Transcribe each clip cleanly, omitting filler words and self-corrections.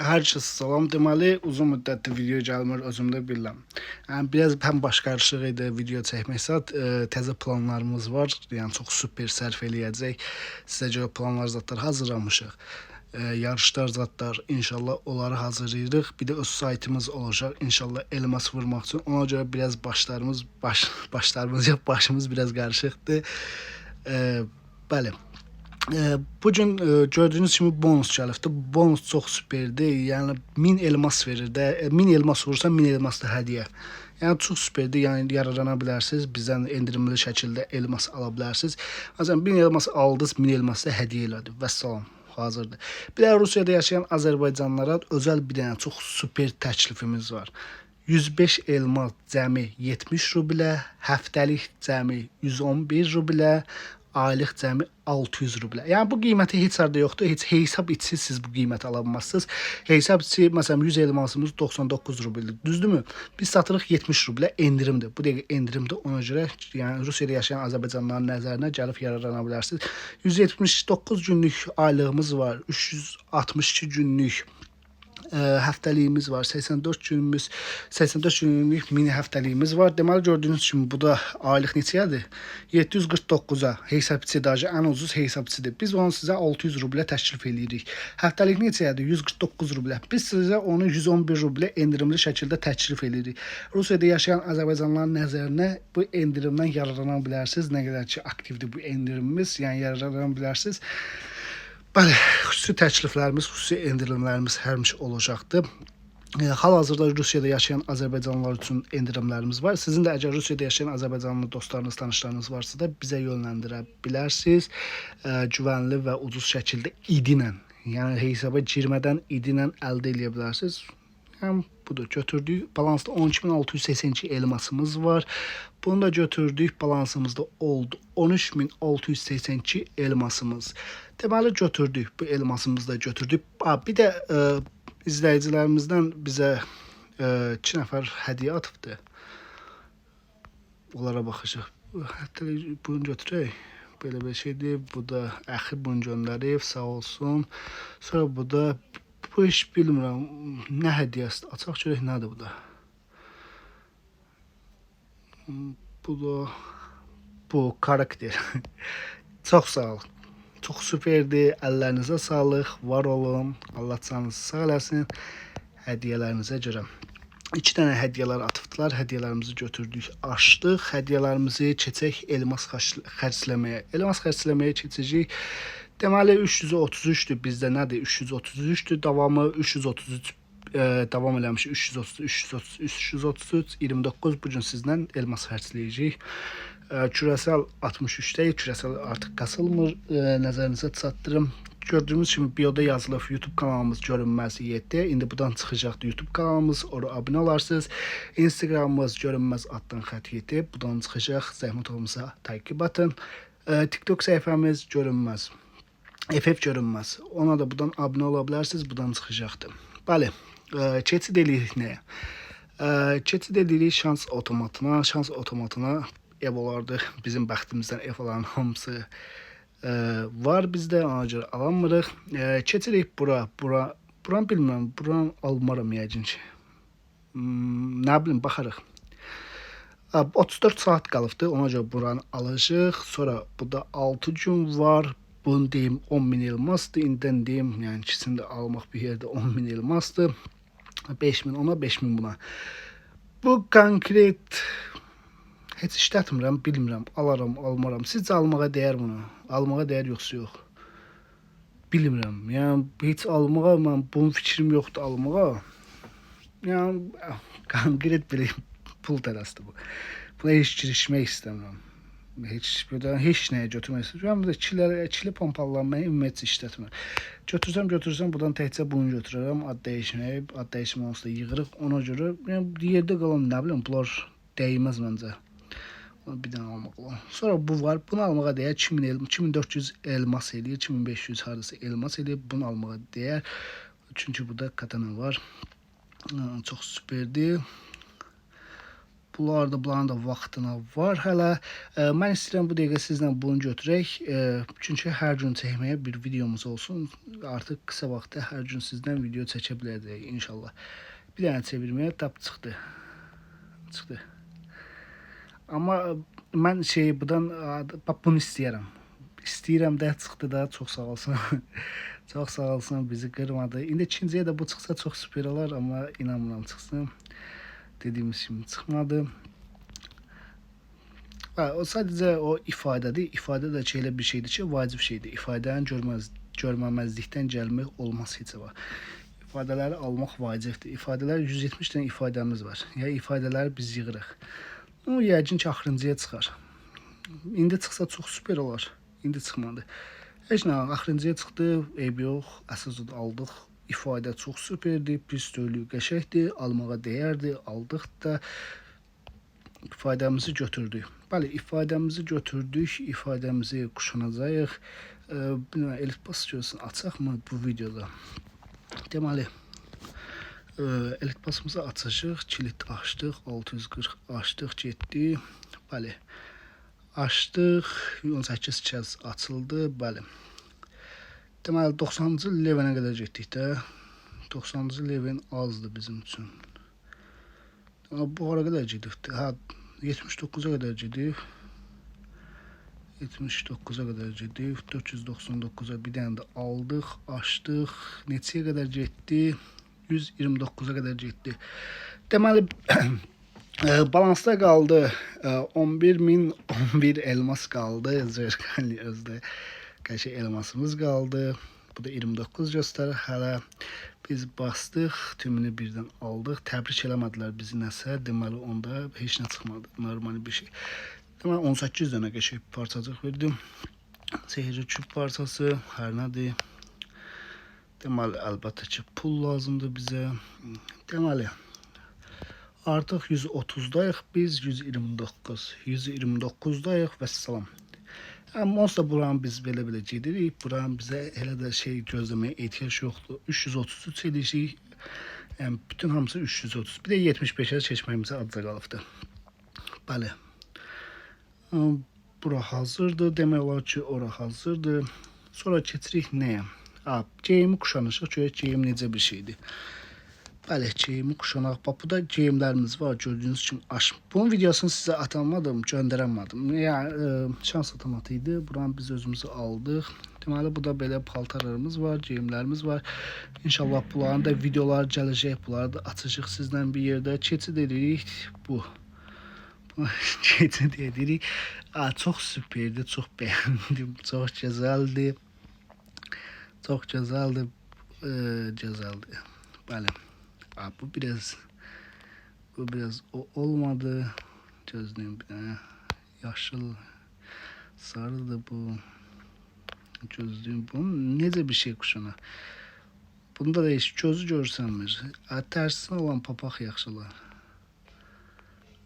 Hər kəsə salam. Deməli, uzun müddətdir video gəlmir, özüm də bilirəm. Yəni biraz həm baş qarışıq idi video çəkməksə, təzə planlarımız var. Yəni çox super sərf eləyəcək. Sizə görə planlar zətlər hazırlamışıq. Yarışlar zətlər inşallah onları hazırlayırıq. Bir də öz saytımız olacaq. İnşallah elmas vurmaq üçün. Ona görə biraz başımız biraz qarışıqdır. Bəli. Bugün gördüğünüz kimi bonus gəlibdi. Bonus çox superdi. Yəni 1000 elmas verir də. 1000 elmas vurursan 1000 elmas da hədiyyə. Yəni çox superdi. Yəni yararlana bilərsiniz. Bizdən endirimli şəkildə elmas ala bilərsiniz. Məsələn 1000 elmas aldınız, 1000 elmas da hədiyyə elədi. Vəssalam. Hazırdır. Bir də Rusiyada yaşayan Azərbaycanlılara özəl bir dənə çox super təklifimiz var. 105 elmas cəmi 70 rublə, həftəlik cəmi 111 rublə, aylıq cəmi 600 rublə. Yəni bu qiyməti heç yerdə yoxdur. Heç hesab içsiz siz bu qiyməti ala bilməzsiniz. Hesab içi məsələn 100 elmasımız 99 rublədir. Düzdürmü? Biz satırıq 70 rublə endirimdir. Bu dəqiqə endirimdir. Ona görə yəni Rusiyada yaşayan Azərbaycanlıların nəzərinə gəlib yararlana bilərsiniz. 179 günlük aylığımız var. 362 günlük həftəliyimiz var. 84 günlük mini həftəliyimiz var. Deməli gördüyünüz kimi bu da aylıq neçədir? 749-a hesabçı dajı ən ucuz hesabçıdır. Biz onu sizə 600 rublə təklif edirik. Həftəlik neçədir? 149 rublə. Biz sizə onu 111 rublə endirimli şəkildə təklif edirik. Rusiyada yaşayan Azərbaycanlıların nəzərinə bu endirimdən yararlana bilərsiniz. Nə qədər ki aktivdir bu endirimimiz, yəni yararlana bilərsiniz. Bəli, xüsusi təkliflərimiz, xüsusi endirimlərimiz həmişə olacaqdır. Hal-hazırda Rusiyada yaşayan Azərbaycanlılar üçün endirimlərimiz var. Sizin də əgər Rusiyada yaşayan Azərbaycanlı dostlarınız, tanışlarınız varsa da bizə yönləndirə bilərsiniz. Güvənli və ucuz şəkildə idinlə, yəni hesaba girmədən idinlə əldə edə bilərsiniz. Yəni budur, götürdük. Balansda 12682 elmasımız var. Bunu da götürdük. Balansımızda oldu 13682 elmasımız. Deməli götürdük. Bu elmasımızı da götürdük. Bir də izləyicilərimizdən bizə 2 nəfər hədiyyə atıbdı. Onlara baxacaq. Hətta bunu götürək. Belə bir şeydir. Bu da əxir bunu göndərib. Sağ olsun. Sonra bu da bu iş bilmirəm. Nə hədiyyəsidir? Açaq görək nədir bu da. Bu da bu karakter. Çox sağ ol. Çox superdir. Əllərinizə sağlıq. Var olun. Allah canınızı sağ eləsin. Hədiyyələrinizə görə. 2 dənə hədiyyələr atıbdılar. Hədiyyələrimizi götürdük, açdıq. Hədiyyələrimizi keçək elmas xərcləməyə. Elmas xərcləməyə keçəcək. Deməli 333'dür bizdə nədir? 333'dür. Davamı 333 davam eləmiş 333 29 bu gün sizdən elmas xərcləyəcək. Küresel 63'dəyiz. Küresel artıq qasılmır. Nəzərinizə çatdırım. Gördüğünüz kimi bioda yazılıb YouTube kanalımız görünməziyyətdə. İndi buradan çıxacaqdır YouTube kanalımız. Oraya abunə olarsınız. Instagramımız görünməz addan xətt yeti. Buradan çıxacaq. Zəhmət olmasa takip atın. TikTok səhifəmiz görünməz. FF görünməz. Ona da buradan abunə ola bilərsiniz. Buradan çıxacaqdır. Bəli. Keçid edirik nəyə? Keçid edirik şans otomatına. Şans otomatına ev olardı. Bizim bəxtimizdən ev olan hamısı var bizdə. Ona görə alamırıq. Keçirik bura. Buran bilmirəm. Buran almaram yəqin ki. Nə bilim baxarıq. 34 saat qalıbdı. Ona görə buranı alacağıq. Sonra burada 6 gün var. Bunu deyim 10.000 elmasdır. İndən deyim yəni ikisini də almaq bir yerdə 10.000 elmasdır. 5.000 ona 5.000 buna. Bu konkret heç işlətmirəm, bilmirəm. Alaram, almaram. Sizcə almağa dəyər bunu? Almağa dəyər yoxsa yox? Bilmirəm. Yəni heç almağa mən bunun fikrim yoxdur almağa. Yəni konkret bir pul tələsdir bu. Buna heç girişmək istəmirəm. Heç nəyə götürmək istəyirəm. İkili pompalanmayı ümumiyyətlə işlətmirəm. Götürsəm buradan təkcə bunu götürərəm. Ad dəyişmə olsa yığırıq. Ona görə yəni yerdə qalan nə bilim bunlar dəyməz məncə. Bir dənə almaq olar. Sonra bu var. Bunu almağa dəyər 2400 elmas eləyir. 2500 hardasa elmas eləyir. Bunu almağa dəyər. Çünki burada katana var. Çox superdir. Bunların da vaxtına var hələ. Mən istəyirəm bu dəqiqə sizlə bunu götürək. Çünki hər gün çəkməyə bir videomuz olsun. Artıq qısa vaxtda hər gün sizdən video çəkə biləcəyik inşallah. Bir dənə çevirməyə tap çıxdı. Amma mən buradan bunu istəyirəm. İstəyirəm də çıxdı da, çox sağ olsun. Çox sağ olsun, bizi qırmadı. İndi ikinciyə də bu çıxsa çox süper olar, amma inanmıram çıxsın. Dediyimiz kimi çıxmadı. O sadəcə o ifadədir. İfadə də elə bir şeydir ki, vacib şeydir. İfadənin görməməzlikdən gəlmək olmaz heç var. İfadələri almaq vacibdir. İfadələr 170 dənə ifadəmiz var. Yəni ifadələri biz yığırıq. O yəqin ki, axırıncıya çıxar. İndi çıxsa çox süper olar. İndi çıxmadı. Heç nə, axırıncıya çıxdı, eyb yox, əsas aldıq. İfadə çox süperdir, pis deyil, qəşəngdir, almağa dəyərdir, aldıq da ifadəmizi götürdük. Bəli, ifadəmizi götürdük, ifadəmizi kuşanacağıq. Bilməm, Elitpass görsün, açaq mı bu videoda? Deməli, Elitpassımızı açacaq, kilit açdıq, 640 açdıq, getdi. Bəli, açdıq, 18 kəz açıldı, bəli. Deməli, 90-cı levenə qədər getdik də. 90-cı leven azdır bizim üçün. Bu ara qədər gedibdir. 79-a qədər gedib. 79-a qədər gedib. 499-a bir dənə də aldıq, açdıq. Neçəyə qədər getdi? 129-a qədər getdi. Deməli, balansda qaldı 11.011 elmas qaldı. Zerkali özdə qəşəng elmasımız qaldı. Bu da 29 göstərir. Hələ biz bastıq, tümünü birdən aldıq. Təbrik eləmədilər bizi nəsə. Deməli, onda heç nə çıxmadı. Normal bir şey. Deməli, 18 dənə qəşəng parçacıq verdim. Sehirli küp parçası, hər nədir. Deməli, əlbəttə ki, pul lazımdır bizə. Deməli, artıq 130-dayıq, biz 129. 129-dayıq və salam. Monster buranı biz belə gedirik. Buranı bizə elə də şey gözləməyə ehtiyac yoxdur. 333 edəcəyik. Yəni, bütün hamısı 330. Bir də 75-ə keçməyimizə adca qalıbdır. Bəli. Bura hazırdır. Demək olar ki, ora hazırdır. Sonra keçirik nəyə? Geyimi kuşanışıq. Görək geyim necə bir şeydir. Bəli, geyimi kuşanaq. Bax, bu da geyimlərimiz var. Gördüyünüz kimi aş. Bunun videosunu sizə atamadım, göndərəmədim. Yəni, şans otomatı idi. Buranı biz özümüzü aldıq. Deməli, bu da belə paltarlarımız var, geyimlərimiz var. İnşallah bunların da videolar gələcək. Bunları da açacaq sizlə bir yerdə. Keçid edirik. Bu. Keçid edirik. Çox süperdir, çox bəyəndim. Çox gözəldir. Çox gözəldir. Gözəldir. Bəli. Bu biraz o olmadı. Gözlüyüm bir dənə. Yaşıl, sarıdır bu. Gözlüyüm bu. Necə bir şey kuşana? Bunda da heç gözü görsənmir. Tərsinə olan papaq yaxşılar.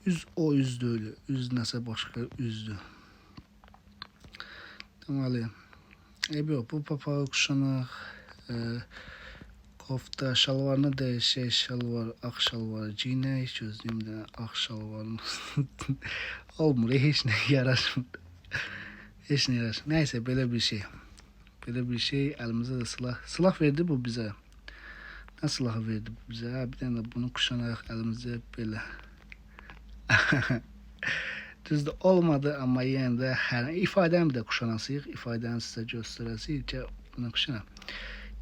Üz o üz deyil. Üz nəsə başqa üzdür. Deməli, bu papağı kuşanaq. Kofta şalvarını dəyişək, şalvar, ağ şalvar giyinək, gözlüyüm də ağ şalvarın olmur, heç nə yaraşmır. Heç nə yaraşmır. Nəysə, belə bir şey. Belə bir şey, əlimizə də silah. Silah verdi bu bizə. Nə silahı verdi bu bizə? Bir dənə də bunu kuşanaq əlimizə belə. Düzdür, olmadı, amma yenə də ifadəni də kuşanasıyıq. İfadəni sizə göstərəsiyik ki, bunu kuşanaq.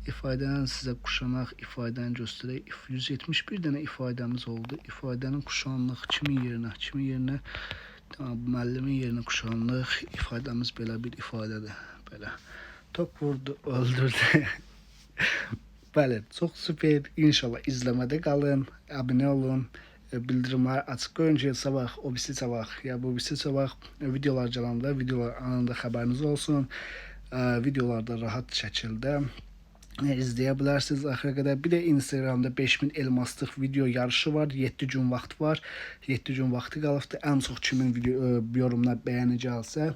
İfadəni sizə kuşanaq, ifadəni göstərək. 171 dənə ifadəmiz oldu. İfadənin kuşanlıq kimin yerinə? Müəllimin yerinə kuşanlıq. İfadəmiz belə bir ifadədir. Belə. Top vurdu, öldürdü. Bəli, çox süper. İnşallah izləmədə qalın, abunə olun. Bildirimləri açıq qoyun ki, sabah, o birisi sabah videolar gələndə, videolar anında xəbəriniz olsun. Videolarda rahat şəkildə izləyə bilərsiniz axıra qədər. Bir də Instagramda 5000 elmaslıq video yarışı var. 7 gün vaxt var. 7 gün vaxtı qalıbdır. Ən çox kimin yorumuna bəyəni gəlsə,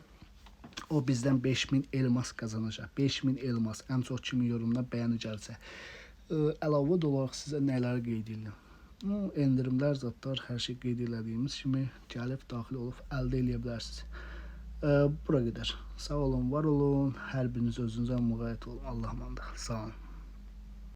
o bizdən 5000 elmas qazanacaq. 5000 elmas. Ən çox kimin yorumuna bəyəni gəlsə. Əlavə olaraq sizə nələr qeyd edirəm? endirimlər, zətlər, hər şey qeyd elədiyimiz kimi gəlib daxil olub əldə edə bilərsiniz. Bura qədər. Sağ olun, var olun. Hər biriniz özünüzə müğayət olun. Allah'a emanet olun. Sağ olun.